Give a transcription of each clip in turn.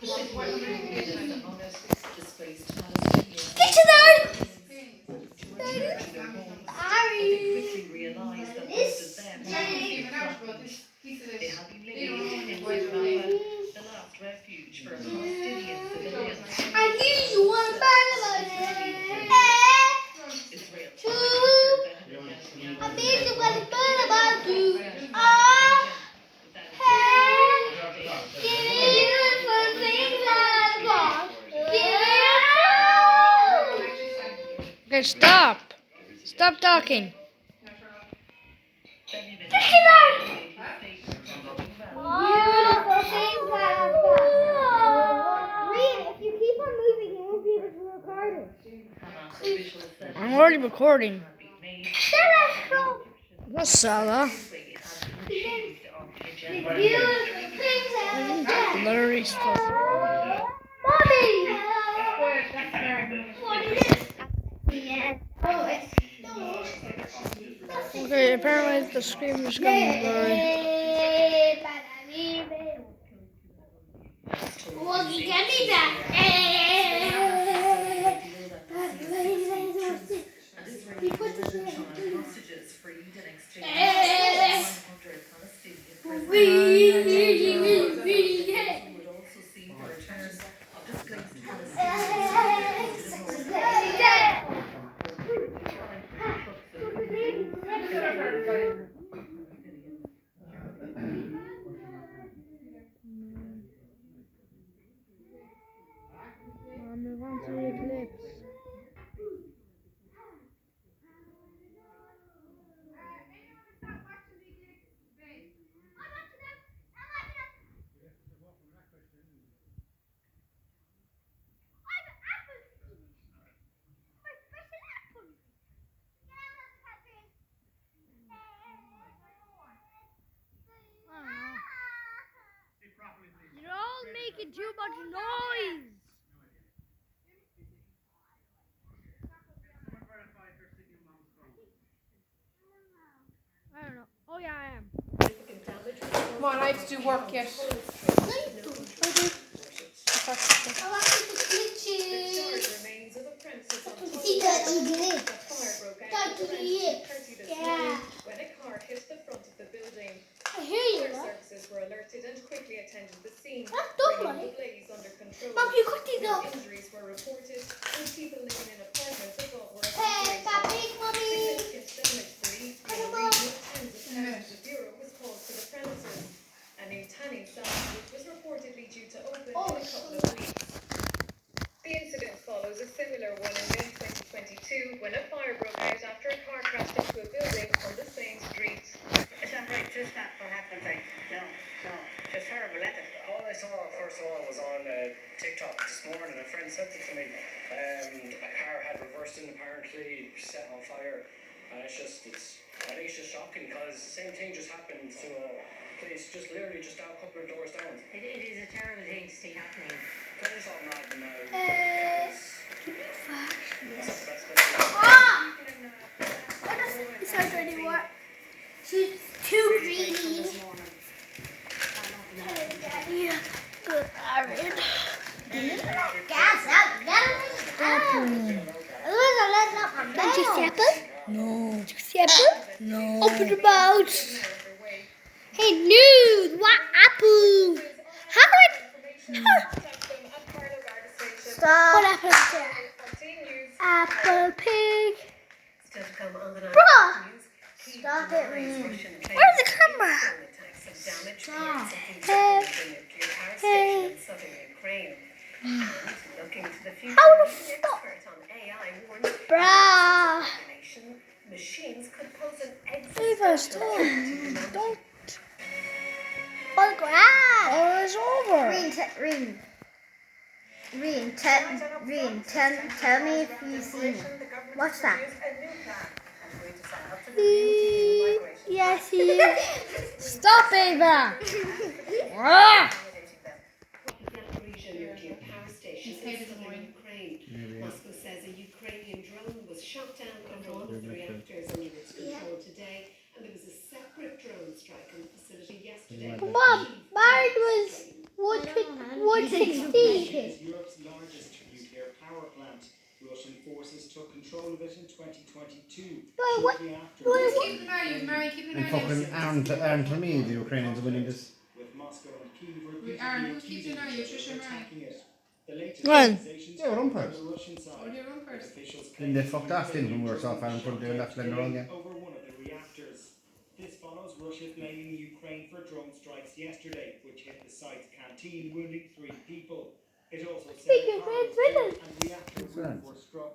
Get to there! I need you one two. I need you one about you. Okay, stop. Stop talking. I'm already recording. What's Salah? Blurry stuff. Okay, apparently the screen is going blurry. Well, you get me that. I'm going to the eclipse. You're all making too much noise. I don't know. Oh yeah, I am. Come on, I have to do work yet. I hear you. Services were alerted and quickly attended the scene. That's done, Bringing right? the blaze under control. Mom, you cut these up. Injuries were reported and people living in apartments above were Hey, evacuated. Papi, Mommy. Significant damage believed in the region of tens of thousands of euro was caused to the premises. A new tanning salon which was reportedly due to open in a couple of weeks. The incident follows a similar one in May 2022 when a fire broke out after a car crashed into a building on the same street. Is that right? Just that what happened? Like, no. Just horrible, isn't it? All I saw, first of all, was on TikTok this morning. A friend sent it to me. A car had reversed in, apparently set on fire. And I think it's just shocking because the same thing just happened to a place just literally just down a couple of doors down. It is a terrible thing to see happening. That is all mad now. Because that's the best way It's already what? Too greedy. Yeah, good. Aaron. Gas out. Don't you see apple? No. Did you see apple? No. Open your mouth. Hey, nude. What apple? Stop. What apple is there? Apple pig. Still to come on the night Bruh. news. Stop it, man. Where's Where's the camera? Stop. Hey. Hey. Looking to the future, How the an fuck? expert on AI warns Bruh. machines could pose an Leave us alone. Don't. Oh, grass. Oh, it's over. Tell me if you see me. What's that? Yes, he is. Stop, Ava. Ah! Moscow says a Ukrainian drone was shot down under one of the reactors under its control today, and there was a separate drone strike on the facility yesterday. Bob, mine was 160. is Europe's largest nuclear power plant. Russian forces took control of it in 2022, shortly after Who's keeping an eye on you, Mary? Keeping an And eye on you. fucking arm to me, the Ukrainians are winning this. with Moscow and Kyiv Aaron, repeatedly who's keeping accusing an eye on you? each other Trisha of and Mary. attacking it. The latest Run. accusations Yeah, we're come umpires. from the Russian side. Oh, you're umpires. Officials Then they claim fucked off then when we were so far in front, they left letting the wrong game. over one of the reactors. This follows Russia blaming Ukraine for drone strikes yesterday, which hit the site's canteen, wounding 3 people. It also said cars and reactor room were struck.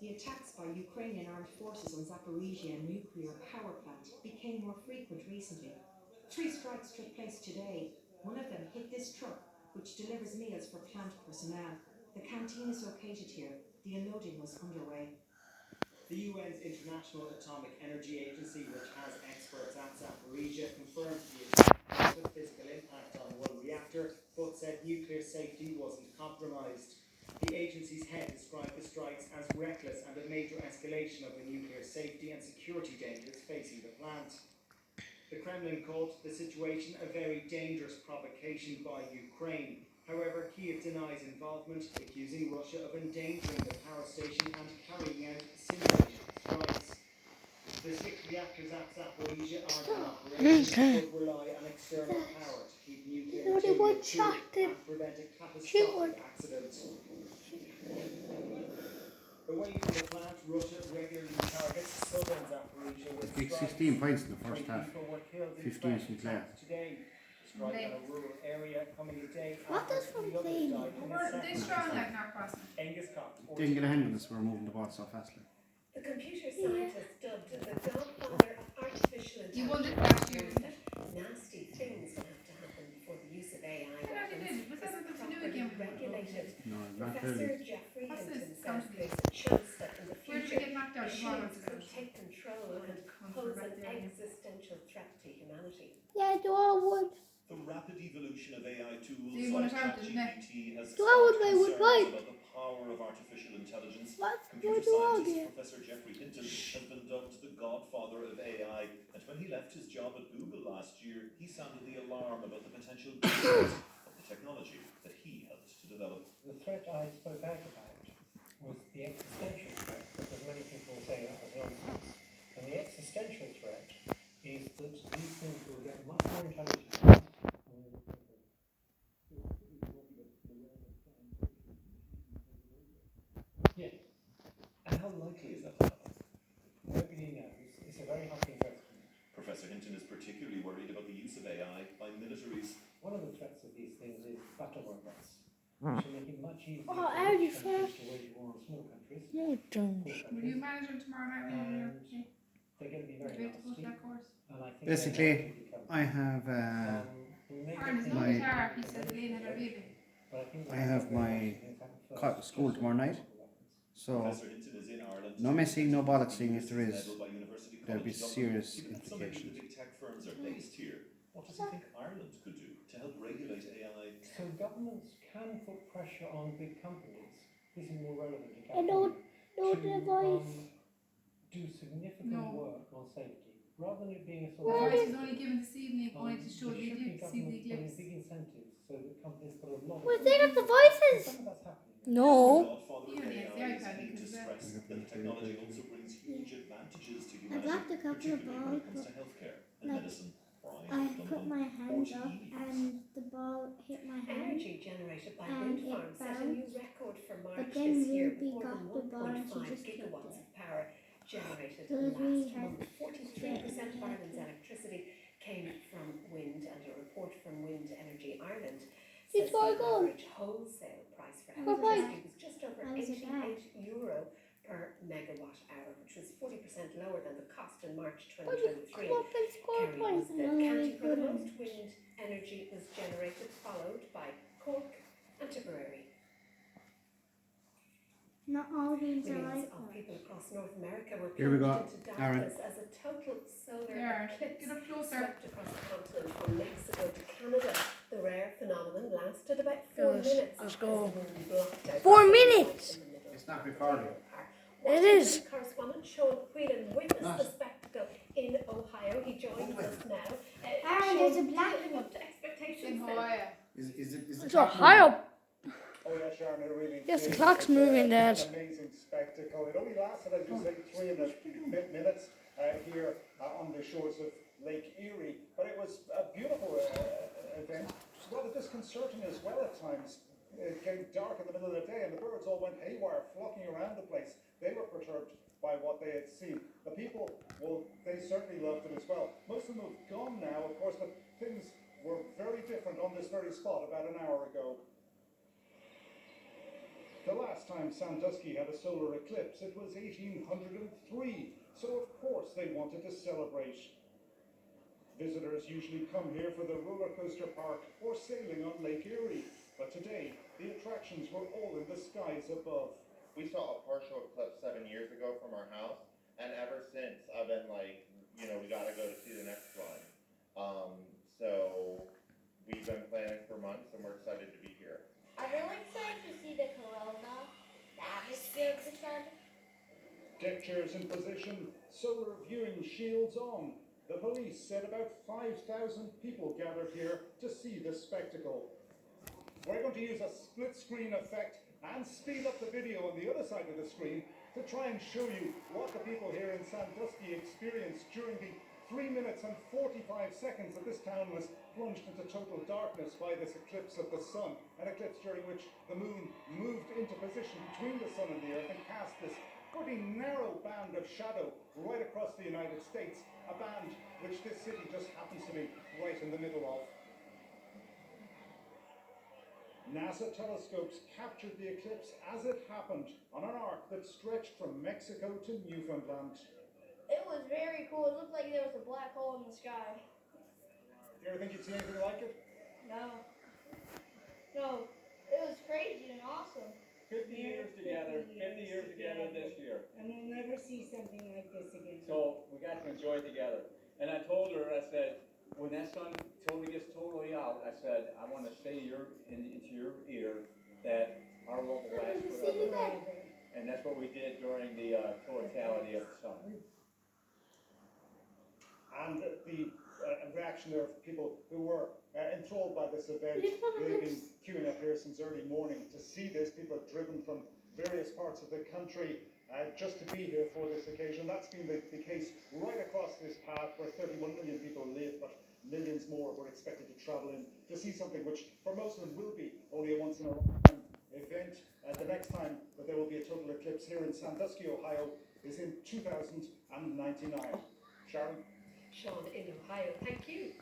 The attacks by Ukrainian armed forces on Zaporizhia nuclear power plant became more frequent recently. 3 strikes took place today. One of them hit this truck, which delivers meals for plant personnel. The canteen is located here. The unloading was underway. The UN's International Atomic Energy Agency, which has experts at Zaporizhia, confirmed the attack had a physical impact on one reactor, but said nuclear safety wasn't compromised. The agency's head described the strikes as reckless and a major escalation of the nuclear safety and security dangers facing the plant. The Kremlin called the situation a very dangerous provocation by Ukraine. However, Kyiv denies involvement, accusing Russia of endangering the power station and carrying out simulated strikes. The 6 reactors at Zaporizhia are in operation, but rely on external power to keep nuclear material cool and prevent a catastrophic accident. Away from the plant, Russia regularly targets southern Zaporizhia with Kicked strikes. 16 points in the first 20 half. people were killed in 15 French from Clare. attacks today. The strike in a rural area coming a day What after is from 3 others playing? died in a They separate strong attack. like not crossing. Angus Cox, Didn't get a hand on this, we were moving the ball so fast. The computer scientist dubbed the godfather of artificial You won it intelligence last year, warns didn't that nasty things will have to happen before the use of AI Yeah, they weapons did. What's that is something to do properly again? regulated. No, not Professor really. Jeffrey What's Hinton this? says there's a chance that in the Where did we future get knocked out? machines could take control and pose an existential threat to humanity. Yeah, do I would. The rapid evolution of AI tools You want like to have to ChatGPT has Do I would sparked they would concerns like? about the power of artificial intelligence. What? Computer What do I scientist get? Professor Jeffrey Hinton has been dubbed the godfather of AI, and when he left his job at Google last year, he sounded the alarm about the potential dangers of the technology that he helped to develop. The threat I spoke out about was the existential threat, because many people say that was nonsense. And the existential threat is that these things will get much more intelligent. Yes. And how likely is that to happen? Nobody knows. It's a very hot question. Professor Hinton is particularly worried about the use of AI by militaries. One of the threats of these things is battle robots, which will make it much easier Oh, for I already rich countries to wage war on small countries. No, don't. Poor Will you countries. manage them tomorrow night when you're here? They're going to be very Wait to go to nasty. that course. And I think Basically, they're likely to become- I have we may Aaron, get there's no My- guitar. He said Elaine had a baby. But I think I have my school tomorrow night. So Professor Hinton is in Ireland. no messing, no bollocksing if there is. Medal by University There'll be College Dublin. serious Given that so many of the implications. big tech firms are based here, what does he think Ireland could do to help regulate AI? So governments can put pressure on big companies. This is more relevant to I don't California. know to, the voice. Do significant No. work on safety, rather than it being a The sort of. voice is only given this evening, only to show there the should be eclipse, see the government putting eclipse. big incentives so that companies put a lot of. Well, they got the voices. Some of that's happening. No. The godfather He of only has the AI is iPad keen to because, stress that the technology also brings huge advantages to I humanity, dropped a couple of particularly when it balls, comes to healthcare and like, medicine. I put my hand up and the ball hit my hand. Energy generated by And wind it farms set a new bounced, record for but March then this year, Ruby with more got than the ball and she 1.5 just gigawatts took of power generated So last we had month. 43% of to- Ireland's electricity came from wind, and a report from Wind Energy Ireland It's says all the gone. average wholesale price for Oh, why? electricity was just over How was it bad? €88 per megawatt hour, which was 40% lower than the cost in March But you 2023. come up and score Kerry was points the and then county we where the couldn't. most wind energy was generated, followed by Cork and Tipperary. Not all these are Millions like of that. people across North America were Here we plunged go, into Aaron. darkness as a total solar There, eclipse get up closer. swept across the continent from Mexico to Canada. The rare phenomenon lasted about 4 Yes, minutes. let's as go. the moon blocked out 4 the minutes? sunlight in the middle It's not of the recording. park. It is. Washington correspondent Sean Whelan witnessed Ah. the spectacle in Ohio. He joins us now. Aaron, Sean, there's a do you black live one. up to expectations? It's in Hawaii. Is the It's clock Ohio. Oh yeah, Sharon, it really Yes, the is. clock's It's moving, an Dad. amazing spectacle. It only lasted, as you say, 3 minutes here on the shores of Lake Erie, but it was a beautiful event. Rather disconcerting as well at times. It came dark in the middle of the day, and the birds all went haywire, flocking around the place. They were perturbed by what they had seen. The people, well, they certainly loved it as well. Most of them have gone now, of course, but things were very different on this very spot about an hour ago. The last time Sandusky had a solar eclipse, it was 1803, so of course they wanted to celebrate. Visitors usually come here for the roller coaster park or sailing on Lake Erie, but today the attractions were all in the skies above. We saw a partial eclipse 7 years ago from our house, and ever since I've been like, we gotta go to see the next one. So we've been planning for months, and we're excited to be here. I'm really excited to see the corona, the atmosphere of the sun. Deck chairs in position, solar viewing shields on. The police said about 5,000 people gathered here to see the spectacle. We're going to use a split screen effect and speed up the video on the other side of the screen to try and show you what the people here in Sandusky experienced during the 3 minutes and 45 seconds that this town was plunged into total darkness by this eclipse of the sun, an eclipse during which the moon moved into position between the sun and the earth and cast this pretty narrow band of shadow right across the United States, a band which this city just happens to be right in the middle of. NASA telescopes captured the eclipse as it happened on an arc that stretched from Mexico to Newfoundland. It was very cool. It looked like there was a black hole in the sky. You ever think you'd see anything like it? No. No. It was crazy and awesome. 50 years together, 50 years together this year. And we'll never see something like this again. So we got to enjoy it together. And I told her, I said, when that sun gets totally out, I said, I want to say into your ear that our love will last forever. And that's what we did during the totality of the sun. And the reaction there of people who were enthralled by this event. They've been queuing up here since early morning to see this. People have driven from various parts of the country just to be here for this occasion. That's been the case right across this path where 31 million people live, but millions more were expected to travel in to see something which for most of them will be only a once in a lifetime event. The next time that there will be a total eclipse here in Sandusky, Ohio is in 2099. Sharon? Sean in Ohio, thank you.